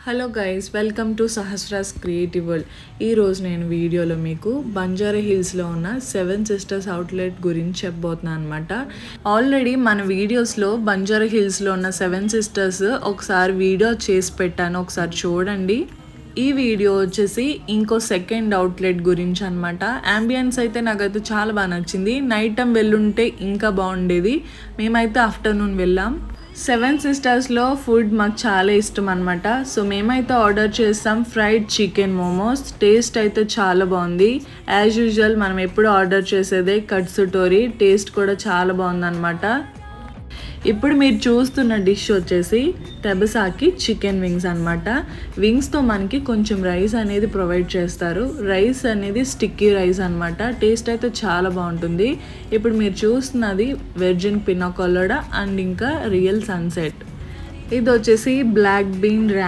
Hello guys, welcome to Sahasra's creative world. ఈరోజు నేను వీడియోలో మీకు బంజారా హిల్స్లో ఉన్న 7 సిస్టర్స్ అవుట్లెట్ గురించి చెప్పబోతున్నాను అనమాట. ఆల్రెడీ మన వీడియోస్లో బంజారా హిల్స్లో ఉన్న 7 సిస్టర్స్ ఒకసారి వీడియో చేసి పెట్టాను, ఒకసారి చూడండి. ఈ వీడియో వచ్చేసి ఇంకో సెకండ్ అవుట్లెట్ గురించి అనమాట. అంబియన్స్ అయితే నాకైతే చాలా బాగా నచ్చింది. నైట్ టైం వెళ్ళుంటే ఇంకా బాగుండేది. మేమైతే ఆఫ్టర్నూన్ వెళ్ళాం. 7 సిస్టర్స్లో ఫుడ్ మాకు చాలా ఇష్టం అనమాట. సో మేమైతే ఆర్డర్ చేస్తాం ఫ్రైడ్ చికెన్ మోమోస్. టేస్ట్ అయితే చాలా బాగుంది. యాజ్ యూజువల్ మనం ఎప్పుడు ఆర్డర్ చేసేదే కట్సుటోరీ. టేస్ట్ కూడా చాలా బాగుందన్నమాట. ఇప్పుడు మీరు చూస్తున్న డిష్ వచ్చేసి తెబసాకి చికెన్ వింగ్స్ అనమాట. వింగ్స్తో మనకి కొంచెం రైస్ అనేది ప్రొవైడ్ చేస్తారు. రైస్ అనేది స్టిక్కీ రైస్ అనమాట. టేస్ట్ అయితే చాలా బాగుంటుంది. ఇప్పుడు మీరు చూస్తున్నది వెర్జిన్ పినా కొలడా అండ్ ఇంకా రియల్ సన్సెట్. ఇది వచ్చేసి బ్లాక్ బీన్ ర్యామ్